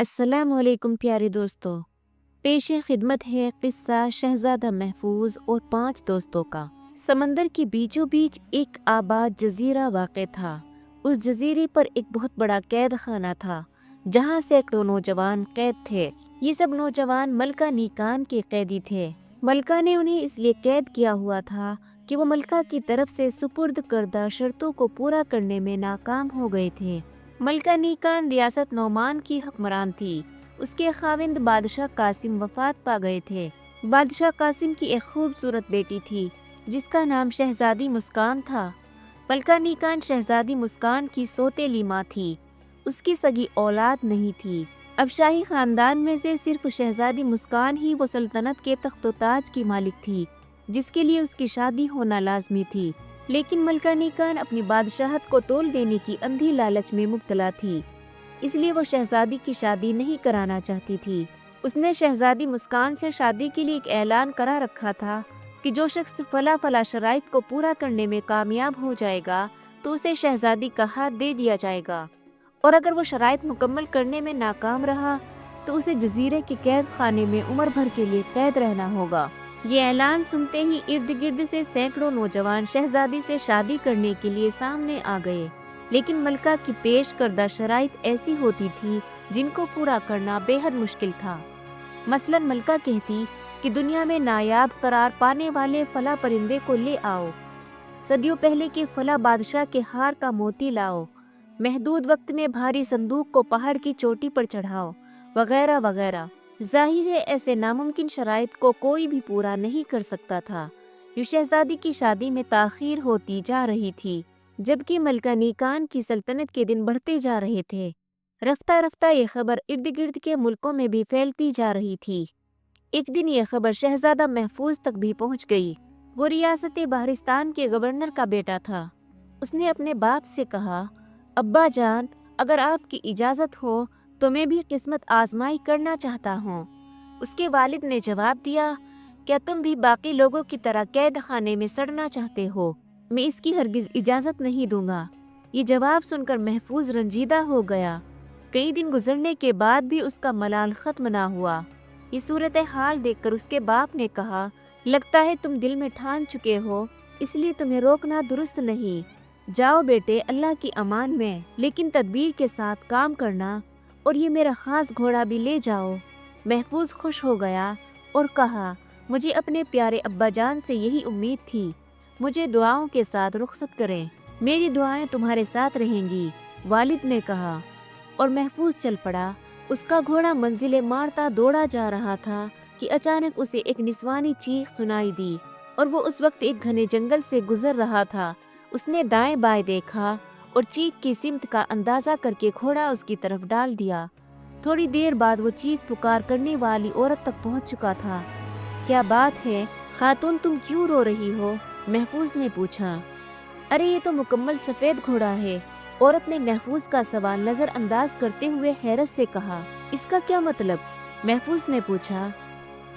अस्सलाम वालेकुम प्यारे दोस्तों। पेश खिदमत है किस्सा शहजादा महफूज और 5 दोस्तों का। समंदर के बीचों बीच एक आबाद जजीरा वाक़ था। उस जजीरे पर एक बहुत बड़ा कैद खाना था जहाँ सैकड़ों नौजवान कैद थे। ये सब नौजवान मलका नीकान के कैदी थे। मलका ने उन्हें इसलिए कैद किया हुआ था कि वो मलका की तरफ से सुपुर्द करदा शर्तों को पूरा करने में नाकाम हो गए थे। मलका नीकान रियासत नौमान की हुक्मरान थी। उसके खाविंद बादशाह कासिम वफात पा गए थे। बादशाह कासिम की एक खूबसूरत बेटी थी जिसका नाम शहजादी मुस्कान था। मलका नीकान शहजादी मुस्कान की सौतेली माँ थी। उसकी सगी औलाद नहीं थी। अब शाही खानदान में से सिर्फ शहजादी मुस्कान ही वो सल्तनत के तख्त-ओ-ताज की मालिक थी जिसके लिए उसकी शादी होना लाजमी थी। लेकिन मलका नीकान अपनी बादशाहत को तोल देने की अंधी लालच में मुब्तला थी, इसलिए वो शहजादी की शादी नहीं कराना चाहती थी। उसने शहजादी मुस्कान से शादी के लिए एक ऐलान करा रखा था कि जो शख्स फला फला शराइत को पूरा करने में कामयाब हो जाएगा तो उसे शहजादी का हाथ दे दिया जाएगा, और अगर वो शराइत मुकम्मल करने में नाकाम रहा तो उसे जजीरे के कैद खाने में उम्र भर के लिए कैद रहना होगा। ये ऐलान सुनते ही इर्द गिर्द से सैकड़ों नौजवान शहजादी से शादी करने के लिए सामने आ गए। लेकिन मलका की पेश करदा शराइत ऐसी होती थी जिनको पूरा करना बेहद मुश्किल था। मसलन मलका कहती कि दुनिया में नायाब करार पाने वाले फला परिंदे को ले आओ, सदियों पहले के फला बादशाह के हार का मोती लाओ, महदूद वक्त में भारी संदूक को पहाड़ की चोटी पर चढ़ाओ, वगैरह वगैरह। जाहिर है ऐसे नामुमकिन शराइत को कोई भी पूरा नहीं कर सकता था। यूं शहजादी की शादी में ताखीर होती जा रही थी जबकि मलका नीकान की सल्तनत के दिन बढ़ते जा रहे थे। रफ्ता रफ्ता ये खबर इर्द गिर्द के मुल्कों में भी फैलती जा रही थी। एक दिन ये खबर शहजादा महफूज तक भी पहुंच गई। वो रियासत बहरिस्तान के गवर्नर का बेटा था। उसने अपने बाप से कहा, अब्बा जान, अगर आपकी इजाज़त हो तो मैं भी किस्मत आजमाई करना चाहता हूँ। उसके वालिद ने जवाब दिया, क्या तुम भी बाकी लोगों की तरह कैद खाने में सड़ना चाहते हो? मैं इसकी हरगिज इजाज़त नहीं दूंगा। ये जवाब सुनकर महफूज रंजीदा हो गया। कई दिन गुजरने के बाद भी उसका मलाल खत्म ना हुआ। ये सूरत हाल देखकर उसके बाप ने कहा, लगता है तुम दिल में ठान चुके हो, इसलिए तुम्हें रोकना दुरुस्त नहीं। जाओ बेटे, अल्लाह की अमान में, लेकिन तदबीर के साथ काम करना, और ये मेरा खास घोड़ा भी ले जाओ। महफूज खुश हो गया और कहा, मुझे अपने प्यारे अब्बा जान से यही उम्मीद थी। मुझे दुआओं के साथ रुखसत करें, मेरी दुआएं तुम्हारे साथ रहेंगी, वालिद ने कहा, और महफूज चल पड़ा। उसका घोड़ा मंजिले मारता दौड़ा जा रहा था कि अचानक उसे एक निस्वानी चीख सुनाई दी, और वो उस वक्त एक घने जंगल से गुजर रहा था। उसने दाएं बाएं देखा और चीख की सिमत का अंदाजा करके घोड़ा उसकी तरफ डाल दिया। थोड़ी देर बाद वो चीख पुकार करने वाली औरत तक पहुंच चुका था। क्या बात है खातून, तुम क्यों रो रही हो? महफूज ने पूछा। अरे ये तो मुकम्मल सफेद घोड़ा है, औरत ने महफूज का सवाल नजरअंदाज करते हुए हैरत से कहा। इसका क्या मतलब? महफूज ने पूछा।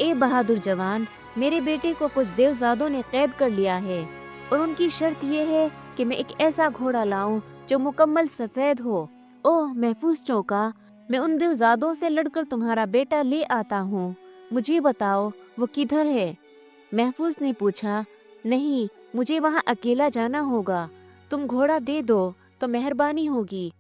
ए बहादुर जवान, मेरे बेटे को कुछ देवजादों ने कैद कर लिया है और उनकी शर्त ये है कि मैं एक ऐसा घोड़ा लाऊं जो मुकम्मल सफेद हो। ओह, महफूज चौंका। मैं उन देवजादों से लड़कर तुम्हारा बेटा ले आता हूँ। मुझे बताओ वो किधर है? महफूज ने पूछा। नहीं, मुझे वहाँ अकेला जाना होगा। तुम घोड़ा दे दो तो मेहरबानी होगी।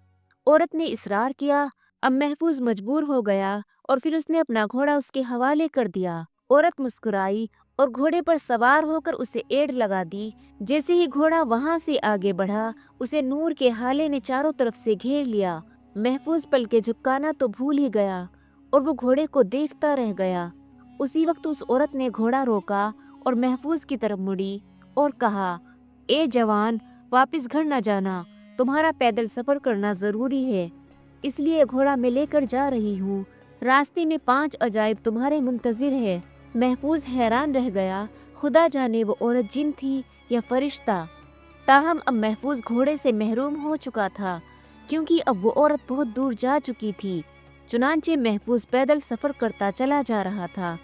औरत ने इसरार किया। अब महफूज मजबूर हो गया और फिर उसने अपना घोड़ा उसके हवाले कर दिया। औरत मुस्कुराई और घोड़े पर सवार होकर उसे एड़ लगा दी। जैसे ही घोड़ा वहां से आगे बढ़ा, उसे नूर के हाले ने चारों तरफ से घेर लिया। महफूज पल के झुकाना तो भूल ही गया और वो घोड़े को देखता रह गया। उसी वक्त उस औरत ने घोड़ा रोका और महफूज की तरफ मुड़ी और कहा, ए जवान, वापस घर न जाना। तुम्हारा पैदल सफर करना जरूरी है, इसलिए घोड़ा मैं लेकर जा रही हूँ। रास्ते में 5 अजायब तुम्हारे मुंतजिर है। महफूज हैरान रह गया। खुदा जाने वो औरत जिन थी या फरिश्ता। ताहम अब महफूज घोड़े से महरूम हो चुका था क्योंकि अब वो औरत बहुत दूर जा चुकी थी। चुनांचे महफूज पैदल सफर करता चला जा रहा था।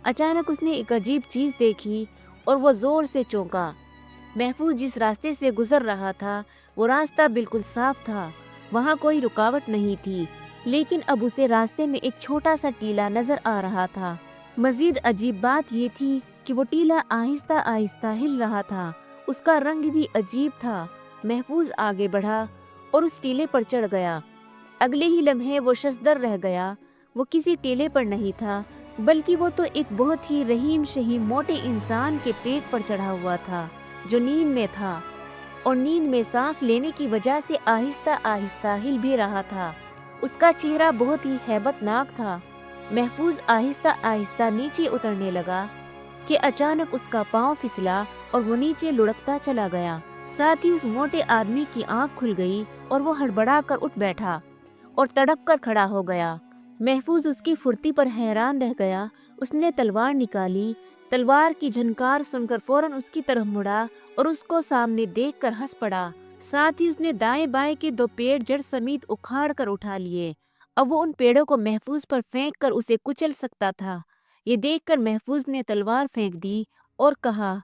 अचानक उसने एक अजीब चीज देखी और वो जोर से चौंका। महफूज जिस रास्ते से गुजर रहा था वो रास्ता बिल्कुल साफ था। वहाँ कोई रुकावट नहीं थी, लेकिन अब उसे रास्ते में एक छोटा सा टीला नजर आ रहा था। मजीद अजीब बात ये थी कि वो टीला आहिस्ता आहिस्ता हिल रहा था। उसका रंग भी अजीब था। महफूज आगे बढ़ा और उस टीले पर चढ़ गया। अगले ही लम्हे वो शशदर रह गया। वो किसी टीले पर नहीं था, बल्कि वो तो एक बहुत ही रहीम शहीम मोटे इंसान के पेट पर चढ़ा हुआ था, जो नींद में था और नींद में सांस लेने की वजह से आहिस्ता आहिस्ता हिल भी रहा था। उसका चेहरा बहुत ही हैबतनाक था। महफूज आहिस्ता आहिस्ता नीचे उतरने लगा कि अचानक उसका पांव फिसला और वो नीचे लुढ़कता चला गया। साथ ही उस मोटे आदमी की आंख खुल गई और वो हड़बड़ा कर उठ बैठा और तड़प कर खड़ा हो गया। महफूज उसकी फुर्ती पर हैरान रह गया। उसने तलवार निकाली। तलवार की झनकार सुनकर फौरन उसकी तरफ मुड़ा और उसको सामने देखकर हंस पड़ा। साथ ही उसने दाएं बाएं के 2 पेड़ जड़ समेत उखाड़ कर उठा लिए। अब वो उन पेड़ों को महफूज पर फेंक कर उसे कुचल सकता था। ये देखकर महफूज ने तलवार फेंक दी और कहा,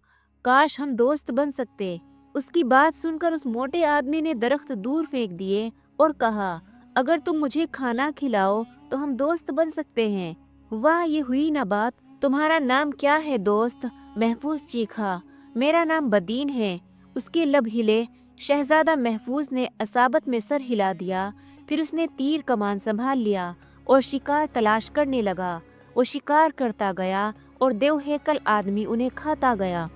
काश हम दोस्त बन सकते। उसकी बात सुनकर उस मोटे आदमी ने दरख्त दूर फेंक दिए और कहा, अगर तुम मुझे खाना खिलाओ तो हम दोस्त बन सकते हैं। वाह, ये हुई ना बात। तुम्हारा नाम क्या है दोस्त? महफूज चीखा। मेरा नाम बदीन है। उसके लब हिले। शहजादा महफूज ने असाबत में सर हिला दिया। फिर उसने तीर कमान संभाल लिया और शिकार तलाश करने लगा। वो शिकार करता गया और देव हैकल आदमी उन्हें खाता गया।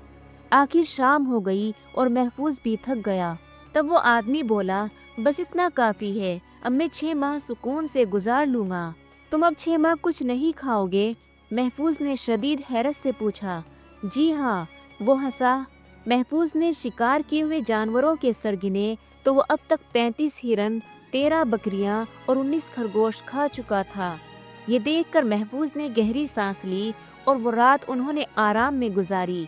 आखिर शाम हो गई और महफूज भी थक गया। तब वो आदमी बोला, बस इतना काफी है। अब मैं 6 माह सुकून से गुजार लूंगा। तुम अब 6 माह कुछ नहीं खाओगे? महफूज ने शदीद हैरत से पूछा। जी हाँ, वो हंसा। महफूज ने शिकार किए हुए जानवरों के सर गिने तो वो अब तक 35 हिरन, 13 बकरियां और 19 खरगोश खा चुका था। ये देखकर महफूज ने गहरी सांस ली और वो रात उन्होंने आराम में गुजारी।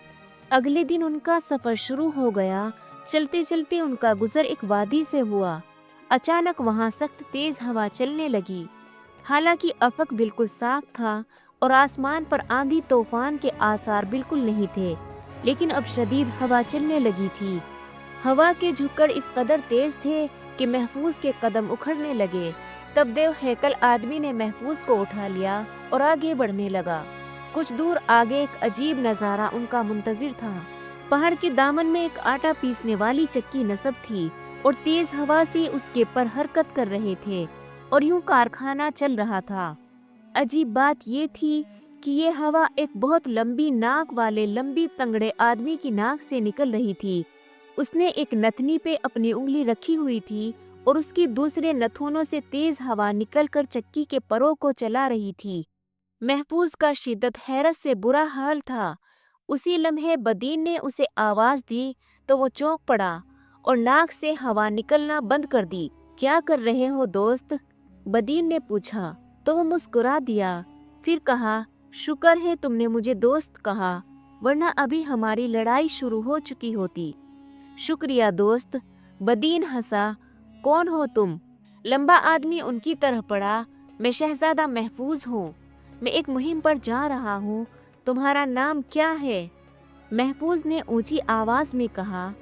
अगले दिन उनका सफर शुरू हो गया। चलते चलते उनका गुजर एक वादी से हुआ। अचानक वहाँ सख्त तेज हवा चलने लगी। हालांकि अफक बिल्कुल साफ था और आसमान पर आंधी तूफान के आसार बिल्कुल नहीं थे, लेकिन अब शदीद हवा चलने लगी थी। हवा के झुक्कड़ इस कदर तेज थे कि महफूज के कदम उखड़ने लगे। तब देव हैकल आदमी ने महफूज को उठा लिया और आगे बढ़ने लगा। कुछ दूर आगे एक अजीब नज़ारा उनका मुंतजिर था। पहाड़ के दामन में एक आटा पीसने वाली चक्की नस्ब थी और तेज हवा से उसके पर हरकत कर रहे थे और यूं कारखाना चल रहा था। अजीब बात ये थी कि ये हवा एक बहुत लंबी नाक वाले लंबी तंगड़े आदमी की नाक से निकल रही थी। उसने एक नथनी पे अपनी उंगली रखी हुई थी और उसकी दूसरे नथुनों से तेज हवा निकलकर चक्की के परों को चला रही थी। महफूज का शिद्दत हैरत से बुरा हाल था। उसी लम्हे बदीन ने उसे आवाज दी तो वो चौंक पड़ा और नाक से हवा निकलना बंद कर दी। क्या कर रहे हो दोस्त? बदीन ने पूछा तो वो मुस्कुरा दिया। फिर कहा, शुक्र है तुमने मुझे दोस्त कहा, वरना अभी हमारी लड़ाई शुरू हो चुकी होती। शुक्रिया दोस्त। बदीन हंसा। कौन हो तुम? लंबा आदमी उनकी तरफ पड़ा। मैं शहजादा महफूज हूँ। मैं एक मुहिम पर जा रहा हूँ। तुम्हारा नाम क्या है? महफूज ने ऊंची आवाज में कहा,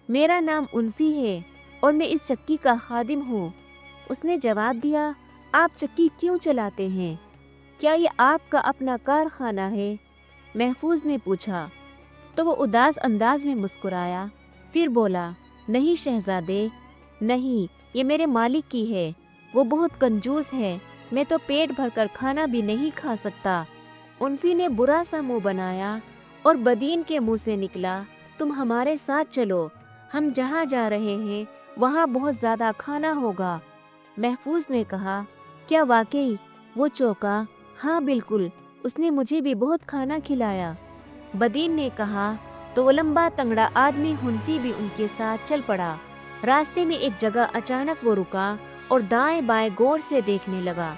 मेरा नाम उन्फी है और मैं इस चक्की का खादिम हूँ। उसने जवाब दिया, आप चक्की क्यों चलाते हैं? क्या ये आपका अपना कारखाना है? महफूज ने पूछा तो वो उदास अंदाज में मुस्कुराया। फिर बोला, नहीं शहजादे, नहीं, ये मेरे मालिक की है। वो बहुत कंजूस है। मैं तो पेट भरकर खाना भी नहीं खा सकता। उन्फी ने बुरा सा मुंह बनाया और बदीन के मुंह से निकला, तुम हमारे साथ चलो। हम जहाँ जा रहे हैं वहाँ बहुत ज़्यादा खाना होगा। महफूज ने कहा, क्या वाकई? वो चौंका। हाँ बिल्कुल, उसने मुझे भी बहुत खाना खिलाया। बदीन ने कहा तो वो लंबा तंगड़ा आदमी हुन्फी भी उनके साथ चल पड़ा। रास्ते में एक जगह अचानक वो रुका और दाएं बाएं गौर से देखने लगा।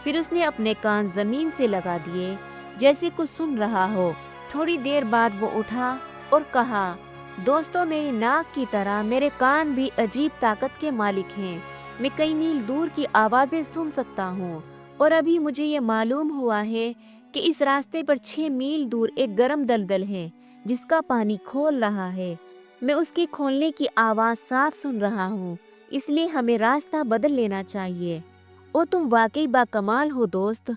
फिर उसने अपने कान जमीन से लगा दिए जैसे कुछ सुन रहा हो। थोड़ी देर बाद वो उठा और कहा, दोस्तों, मेरी नाक की तरह मेरे कान भी अजीब ताकत के मालिक हैं। मैं कई मील दूर की आवाज़ें सुन सकता हूँ और अभी मुझे ये मालूम हुआ है कि इस रास्ते पर 6 मील दूर एक गर्म दलदल है जिसका पानी खोल रहा है। मैं उसके खोलने की आवाज़ साफ सुन रहा हूँ, इसलिए हमें रास्ता बदल लेना चाहिए। ओ तुम वाकई बाकमाल हो दोस्त।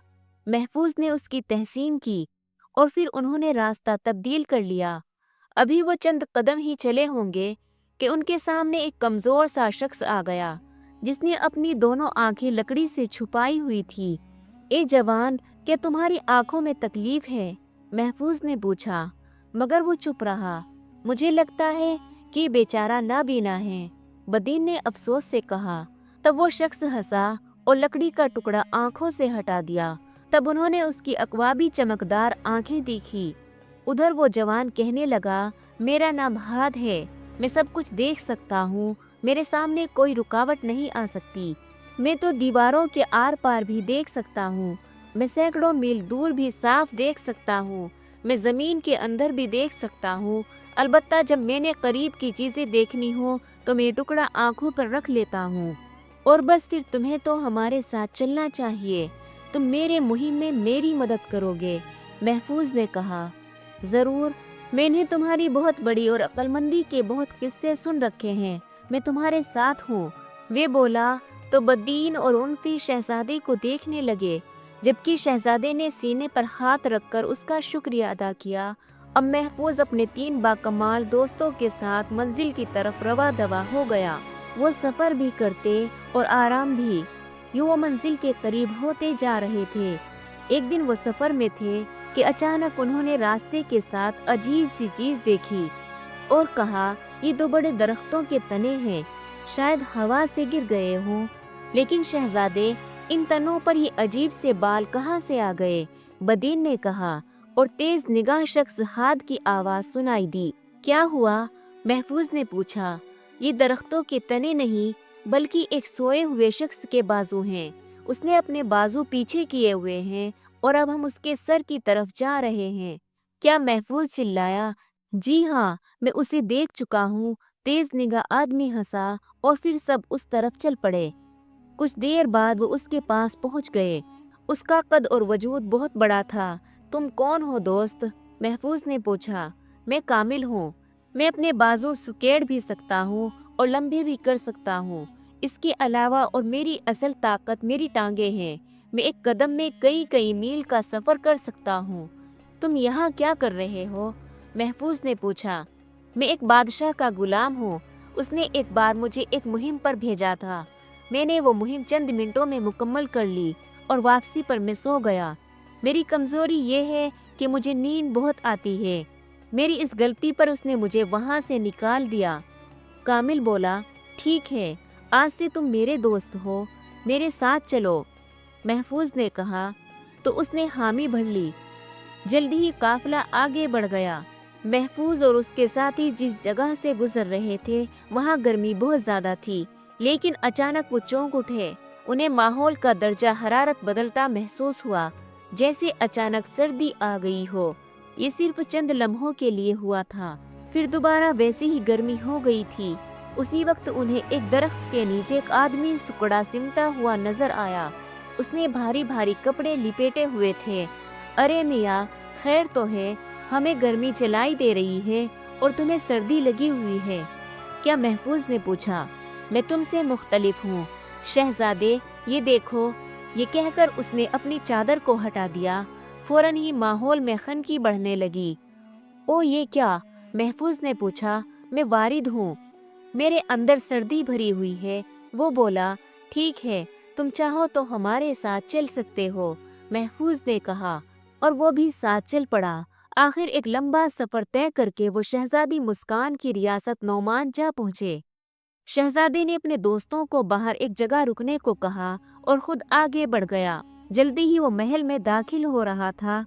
महफूज ने उसकी तहसीन की और फिर उन्होंने रास्ता तब्दील कर लिया। अभी वो चंद कदम ही चले होंगे कि उनके सामने एक कमजोर सा शख्स आ गया जिसने अपनी दोनों आंखें लकड़ी से छुपाई हुई थी। ए जवान, क्या तुम्हारी आंखों में तकलीफ है? महफूज ने पूछा, मगर वो चुप रहा। मुझे लगता है कि बेचारा नाबीना है, बदीन ने अफसोस से कहा। तब वो शख्स हंसा और लकड़ी का टुकड़ा आंखों से हटा दिया। तब उन्होंने उसकी अकवाबी चमकदार आंखें देखी। उधर वो जवान कहने लगा, मेरा नाम हाद है, मैं सब कुछ देख सकता हूँ, मेरे सामने कोई रुकावट नहीं आ सकती। मैं तो दीवारों के आर पार भी देख सकता हूँ, मैं सैकड़ों मील दूर भी साफ देख सकता हूँ, मैं ज़मीन के अंदर भी देख सकता हूँ। अलबत्ता जब मैंने करीब की चीज़ें देखनी हो तो मैं टुकड़ा आंखों पर रख लेता हूँ। और बस फिर तुम्हें तो हमारे साथ चलना चाहिए, तुम मेरे मुहिम में मेरी मदद करोगे। महफूज ने कहा, ज़रूर, मैंने तुम्हारी बहुत बड़ी और अक्लमंदी के बहुत किस्से सुन रखे हैं, मैं तुम्हारे साथ हूँ। वे बोला तो बदीन और उनफी शहजादे को देखने लगे, जबकि शहजादे ने सीने पर हाथ रखकर उसका शुक्रिया अदा किया। अब महफूज अपने 3 बाकमाल दोस्तों के साथ मंजिल की तरफ रवा दवा हो गया। वो सफ़र भी करते और आराम भी। यूँ वो मंजिल के करीब होते जा रहे थे। एक दिन वो सफ़र में थे कि अचानक उन्होंने रास्ते के साथ अजीब सी चीज़ देखी और कहा, ये तो बड़े दरख्तों के तने हैं, शायद हवा से गिर गए हों। लेकिन शहजादे, इन तनों पर ये अजीब से बाल कहाँ से आ गए? बदीन ने कहा, और तेज निगाह शख्स हाद की आवाज़ सुनाई दी। क्या हुआ? महफूज ने पूछा। ये दरख्तों के तने नहीं, बल्कि एक सोए हुए शख्स के बाजू हैं। उसने अपने बाजू पीछे किए हुए हैं और अब हम उसके सर की तरफ जा रहे हैं। क्या? महफूज चिल्लाया। जी हाँ, मैं उसे देख चुका हूँ। तेज निगाह आदमी हंसा और फिर सब उस तरफ चल पड़े। कुछ देर बाद वो उसके पास पहुंच गए। उसका कद और वजूद बहुत बड़ा था। तुम कौन हो दोस्त? महफूज ने पूछा। मैं कामिल हूँ, मैं अपने बाजू सुकेड़ भी सकता हूँ और लंबे भी कर सकता हूँ। इसके अलावा और मेरी असल ताकत मेरी टांगे हैं। मैं एक कदम में कई कई मील का सफ़र कर सकता हूँ। तुम यहाँ क्या कर रहे हो? महफूज ने पूछा। मैं एक बादशाह का गुलाम हूँ, उसने एक बार मुझे एक मुहिम पर भेजा था। मैंने वो मुहिम चंद मिनटों में मुकम्मल कर ली और वापसी पर मैं सो गया। मेरी कमज़ोरी ये है कि मुझे नींद बहुत आती है। मेरी इस गलती पर उसने मुझे वहाँ से निकाल दिया। कामिल बोला, ठीक है, आज से तुम मेरे दोस्त हो, मेरे साथ चलो। महफूज ने कहा तो उसने हामी भर ली। जल्दी ही काफिला आगे बढ़ गया। महफूज और उसके साथी जिस जगह से गुजर रहे थे वहाँ गर्मी बहुत ज़्यादा थी, लेकिन अचानक वो चौंक उठे। उन्हें माहौल का दर्जा हरारत बदलता महसूस हुआ, जैसे अचानक सर्दी आ गई हो। ये सिर्फ चंद लम्हों के लिए हुआ था, फिर दोबारा वैसी ही गर्मी हो गई थी। उसी वक्त उन्हें एक दरख्त के नीचे एक आदमी सुकड़ा सिमटा हुआ नजर आया। उसने भारी भारी कपड़े लिपेटे हुए थे। अरे मियाँ, खैर तो है, हमें गर्मी चलाई दे रही है और तुम्हें सर्दी लगी हुई है। क्या? महफूज ने पूछा। मैं तुमसे मुख्तलिफ हूँ शहजादे, ये देखो। ये कहकर उसने अपनी चादर को हटा दिया। फौरन ही माहौल में खनकी बढ़ने लगी। ओ ये क्या? महफूज ने पूछा। मैं वारिद हूँ, मेरे अंदर सर्दी भरी हुई है। वो बोला, ठीक है, तुम चाहो तो हमारे साथ चल सकते हो। महफूज ने कहा और वो भी साथ चल पड़ा। आखिर एक लंबा सफर तय करके वो शहजादी मुस्कान की रियासत नौमान जा पहुँचे। शहजादे ने अपने दोस्तों को बाहर एक जगह रुकने को कहा और खुद आगे बढ़ गया। जल्दी ही वो महल में दाखिल हो रहा था।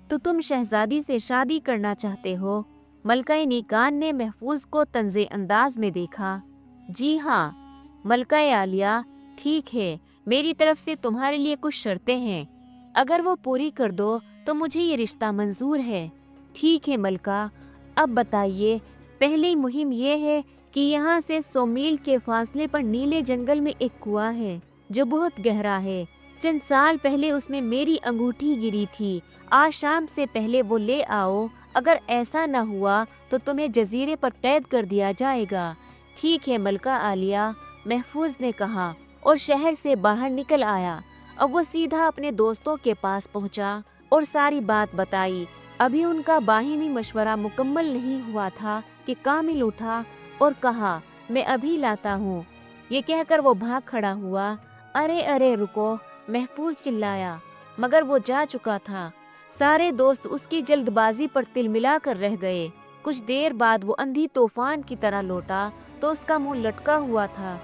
तो तुम शहजादी से शादी करना चाहते हो? मलकाए निकान ने महफूज को तंज़े अंदाज में देखा। जी हाँ। मलकाए आलिया, ठीक है, मेरी तरफ से तुम्हारे लिए कुछ शर्तें हैं, अगर वो पूरी कर दो तो मुझे ये रिश्ता मंजूर है। ठीक है मलका, अब बताइए। पहली मुहिम ये है कि यहाँ से 100 मील के फासले पर नीले जंगल में एक कुआं है जो बहुत गहरा है। चंद साल पहले उसमें मेरी अंगूठी गिरी थी। आज शाम से पहले वो ले आओ। अगर ऐसा न हुआ तो तुम्हें जजीरे पर कैद कर दिया जाएगा। ठीक है मलका आलिया, महफूज ने कहा। और शहर से बाहर निकल आया। अब वो सीधा अपने दोस्तों के पास पहुंचा और सारी बात बताई। अभी उनका बाहिमी मशवरा मुकम्मल नहीं हुआ था कि कामिल उठा और कहा, मैं अभी लाता हूँ। ये कहकर वो भाग खड़ा हुआ। अरे अरे रुको, महफूज चिल्लाया, मगर वो जा चुका था। सारे दोस्त उसकी जल्दबाजी पर तिलमिला कर रह गए। कुछ देर बाद वो अंधी तूफान की तरह लौटा तो उसका मुंह लटका हुआ था।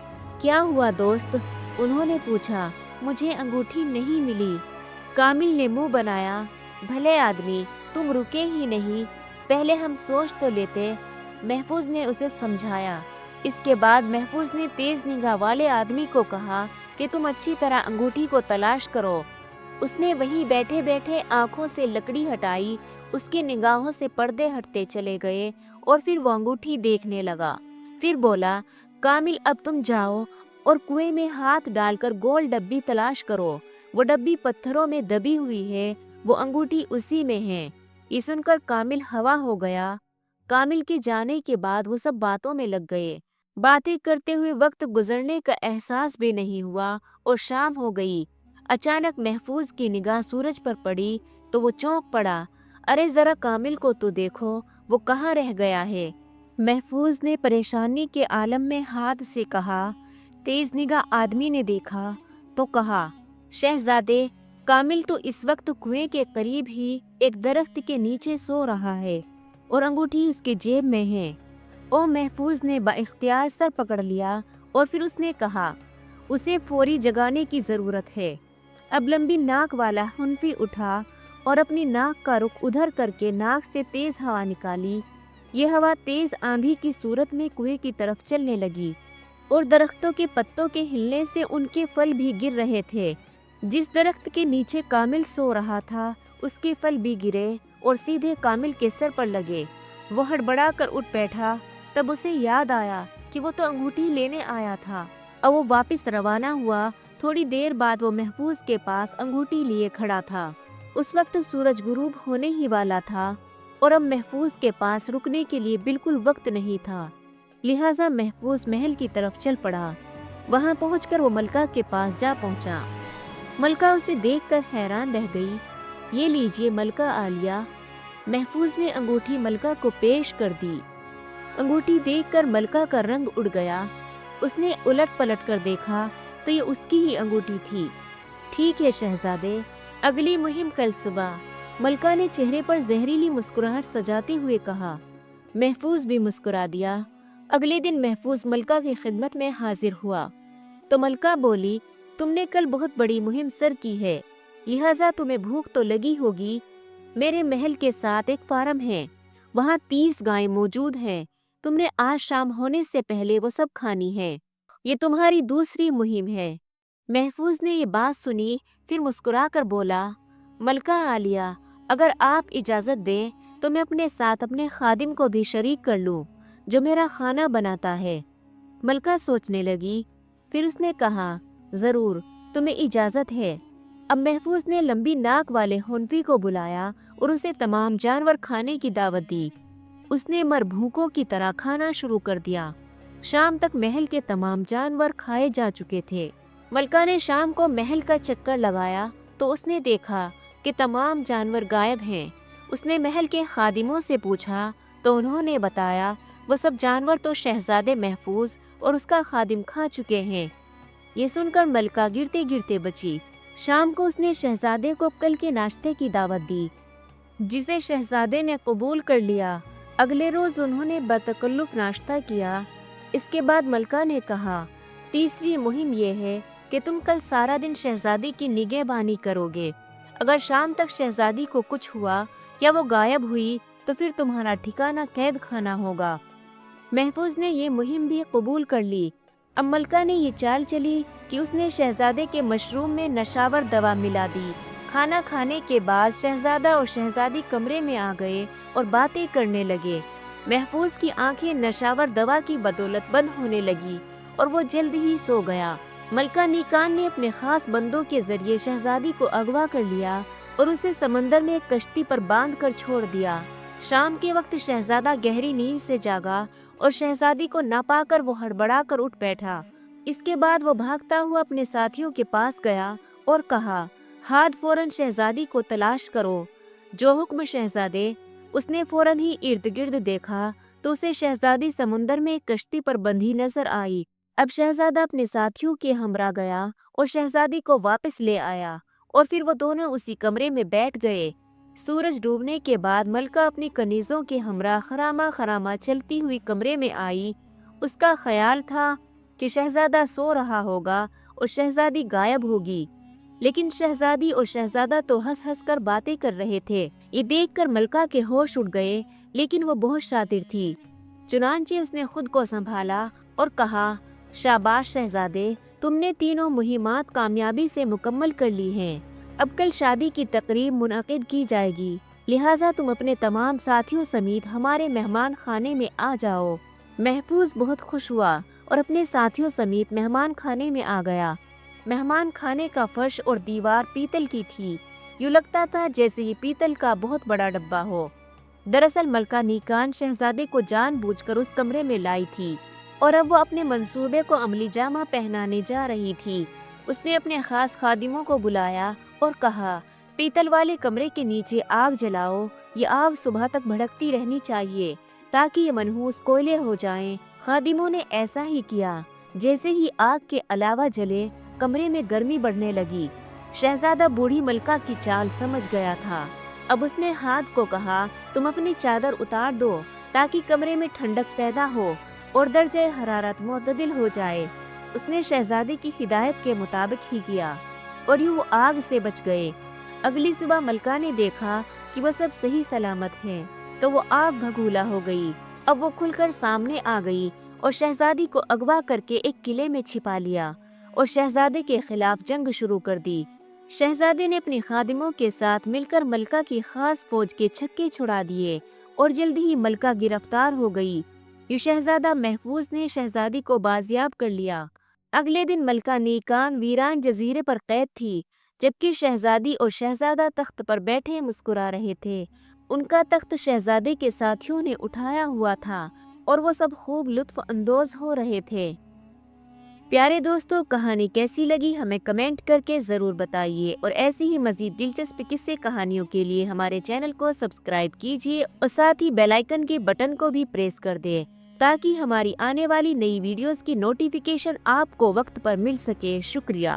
क्या हुआ दोस्त? उन्होंने पूछा। मुझे अंगूठी नहीं मिली। कामिल ने मुंह बनाया। भले आदमी, तुम रुके ही नहीं, पहले हम सोच तो लेते। महफूज ने उसे समझाया। इसके बाद महफूज ने तेज निगाह वाले आदमी को कहा कि तुम अच्छी तरह अंगूठी को तलाश करो। उसने वहीं बैठे बैठे आंखों से लकड़ी हटाई। उसकी निगाहों से पर्दे हटते चले गए और फिर वो अंगूठी देखने लगा। फिर बोला, कामिल अब तुम जाओ और कुएं में हाथ डालकर गोल डब्बी तलाश करो। वो डब्बी पत्थरों में दबी हुई है, वो अंगूठी उसी में है। ये सुनकर कामिल हवा हो गया। कामिल के जाने के बाद वो सब बातों में लग गए। बातें करते हुए वक्त गुजरने का एहसास भी नहीं हुआ और शाम हो गई। अचानक महफूज की निगाह सूरज पर पड़ी तो वो चौंक पड़ा। अरे जरा कामिल को तो देखो, वो कहाँ रह गया है? महफूज ने परेशानी के आलम में हाथ से कहा। तेज निगाह आदमी ने देखा तो कहा, शहजादे, कामिल तो इस वक्त कुएं के करीब ही एक दरख्त के नीचे सो रहा है और अंगूठी उसके जेब में है। ओ महफूज ने बाइख्तियार सर पकड़ लिया और फिर उसने कहा, उसे फौरी जगाने की जरूरत है। अब लंबी नाक वाला हुनफी उठा और अपनी नाक का रुख उधर करके नाक से तेज हवा निकाली। ये हवा तेज आंधी की सूरत में कुएं की तरफ चलने लगी और दरख्तों के पत्तों के हिलने से उनके फल भी गिर रहे थे। जिस दरख्त के नीचे कामिल सो रहा था उसके फल भी गिरे और सीधे कामिल के सर पर लगे। वो हड़बड़ा कर उठ बैठा। तब उसे याद आया कि वो तो अंगूठी लेने आया था। अब वो वापस रवाना हुआ। थोड़ी देर बाद वो महफूज के पास अंगूठी लिए खड़ा था। उस वक्त सूरज गुरूब होने ही वाला था और अब महफूज के पास रुकने के लिए बिल्कुल वक्त नहीं था। लिहाजा महफूज महल की तरफ चल पड़ा। वहां पहुंचकर वो मलका के पास जा पहुंचा। मलका उसे देखकर हैरान रह गई। ये लीजिए मलका आलिया। महफूज ने अंगूठी मलका को पेश कर दी। अंगूठी देखकर मलका का रंग उड़ गया। उसने उलट पलट कर देखा तो ये उसकी ही अंगूठी थी। ठीक है शहजादे, अगली मुहिम कल सुबह, मलका ने चेहरे पर जहरीली मुस्कुराहट सजाते हुए कहा। महफूज भी मुस्कुरा दिया। अगले दिन महफूज मलका की खिदमत में हाजिर हुआ तो मलका बोली, तुमने कल बहुत बड़ी मुहिम सर की है, लिहाजा तुम्हें भूख तो लगी होगी। मेरे महल के साथ एक फार्म है, वहाँ 30 गायें मौजूद हैं। तुमने आज शाम होने से पहले वो सब खानी है। ये तुम्हारी दूसरी मुहिम है। महफूज ने ये बात सुनी, फिर मुस्कुरा कर बोला, मलका आलिया, अगर आप इजाज़त दें तो मैं अपने साथ अपने खादिम को भी शरीक कर लूँ जो मेरा खाना बनाता है। मलका सोचने लगी, फिर उसने कहा, ज़रूर, तुम्हें इजाज़त है। अब महफूज ने लंबी नाक वाले हुनफी को बुलाया और उसे तमाम जानवर खाने की दावत दी। उसने मरभूकों की तरह खाना शुरू कर दिया। शाम तक महल के तमाम जानवर खाए जा चुके थे। मलका ने शाम को महल का चक्कर लगाया तो उसने देखा कि तमाम जानवर गायब हैं। उसने महल के खादिमों से पूछा तो उन्होंने बताया वो सब जानवर तो शहजादे महफूज और उसका खादिम खा चुके हैं। ये सुनकर मलका गिरते गिरते बची। शाम को उसने शहजादे को कल के नाश्ते की दावत दी, जिसे शहजादे ने कबूल कर लिया। अगले रोज उन्होंने बतकल्लुफ नाश्ता किया। इसके बाद मलका ने कहा, तीसरी मुहिम ये है कि तुम कल सारा दिन शहजादी की निगहबानी करोगे। अगर शाम तक शहजादी को कुछ हुआ या वो गायब हुई तो फिर तुम्हारा ठिकाना कैद खाना होगा। महफूज ने ये मुहिम भी कबूल कर ली। अब मलका ने ये चाल चली कि उसने शहजादे के मशरूम में नशावर दवा मिला दी। खाना खाने के बाद शहजादा और शहजादी कमरे में आ गए और बातें करने लगे। महफूज की आंखें नशावर दवा की बदौलत बंद होने लगी और वो जल्द ही सो गया। मलका निकान ने अपने खास बंदों के जरिए शहजादी को अगवा कर लिया और उसे समंदर में एक कश्ती पर बांध कर छोड़ दिया। शाम के वक्त शहजादा गहरी नींद से जागा और शहजादी को ना पाकर वो हड़बड़ा कर उठ बैठा। اس کے بعد وہ بھاگتا ہوا اپنے ساتھیوں کے پاس گیا اور کہا، ہاتھ فوراً شہزادی کو تلاش کرو۔ جو حکم شہزادے۔ اس نے فوراً ہی ارد گرد دیکھا تو اسے شہزادی سمندر میں ایک کشتی پر بندھی نظر آئی۔ اب شہزادہ اپنے ساتھیوں کے ہمراہ گیا اور شہزادی کو واپس لے آیا اور پھر وہ دونوں اسی کمرے میں بیٹھ گئے۔ سورج ڈوبنے کے بعد ملکہ اپنی کنیزوں کے ہمراہ خرامہ خرامہ چلتی ہوئی کمرے میں آئی۔ اس کا خیال تھا کہ شہزادہ سو رہا ہوگا اور شہزادی غائب ہوگی، لیکن شہزادی اور شہزادہ تو ہنس ہنس کر باتیں کر رہے تھے۔ یہ دیکھ کر ملکہ کے ہوش اڑ گئے، لیکن وہ بہت شاطر تھی، چنانچہ اس نے خود کو سنبھالا اور کہا، شاباش شہزادے، تم نے تینوں مہمات کامیابی سے مکمل کر لی ہیں۔ اب کل شادی کی تقریب منعقد کی جائے گی، لہٰذا تم اپنے تمام ساتھیوں سمیت ہمارے مہمان خانے میں آ جاؤ۔ محفوظ بہت خوش ہوا اور اپنے ساتھیوں سمیت مہمان خانے میں آ گیا۔ مہمان خانے کا فرش اور دیوار پیتل کی تھی، یوں لگتا تھا جیسے یہ پیتل کا بہت بڑا ڈبہ ہو۔ دراصل ملکہ نیکان شہزادے کو جان بوجھ کر اس کمرے میں لائی تھی اور اب وہ اپنے منصوبے کو عملی جامہ پہنانے جا رہی تھی۔ اس نے اپنے خاص خادموں کو بلایا اور کہا، پیتل والے کمرے کے نیچے آگ جلاؤ، یہ آگ صبح تک بھڑکتی رہنی چاہیے تاکہ یہ منحوس کوئلے ہو جائیں۔ خادموں نے ایسا ہی کیا۔ جیسے ہی آگ کے علاوہ جلے، کمرے میں گرمی بڑھنے لگی۔ شہزادہ بوڑھی ملکہ کی چال سمجھ گیا تھا۔ اب اس نے ہاتھ کو کہا، تم اپنی چادر اتار دو تاکہ کمرے میں ٹھنڈک پیدا ہو اور درجہ حرارت معتدل ہو جائے۔ اس نے شہزادی کی ہدایت کے مطابق ہی کیا اور یوں وہ آگ سے بچ گئے۔ اگلی صبح ملکہ نے دیکھا کہ وہ سب صحیح سلامت ہیں تو وہ آگ بھگولا ہو گئی۔ اب وہ کھل کر سامنے آ گئی اور شہزادی کو اغوا کر کے ایک قلعے میں چھپا لیا اور شہزادے کے خلاف جنگ شروع کر دی۔ شہزادے نے اپنی خادموں کے ساتھ مل کر ملکہ کی خاص فوج کے چھکے چھڑا دیے اور جلد ہی ملکہ گرفتار ہو گئی۔ یہ شہزادہ محفوظ نے شہزادی کو بازیاب کر لیا۔ اگلے دن ملکہ نیکان ویران جزیرے پر قید تھی، جبکہ شہزادی اور شہزادہ تخت پر بیٹھے مسکرا رہے تھے۔ ان کا تخت شہزادے کے ساتھیوں نے اٹھایا ہوا تھا اور وہ سب خوب لطف اندوز ہو رہے تھے۔ پیارے دوستو، کہانی کیسی لگی ہمیں کمنٹ کر کے ضرور بتائیے اور ایسی ہی مزید دلچسپ قصے کہانیوں کے لیے ہمارے چینل کو سبسکرائب کیجیے اور ساتھ ہی بیل آئیکن کے بٹن کو بھی پریس کر دیں تاکہ ہماری آنے والی نئی ویڈیوز کی نوٹیفیکیشن آپ کو وقت پر مل سکے۔ شکریہ۔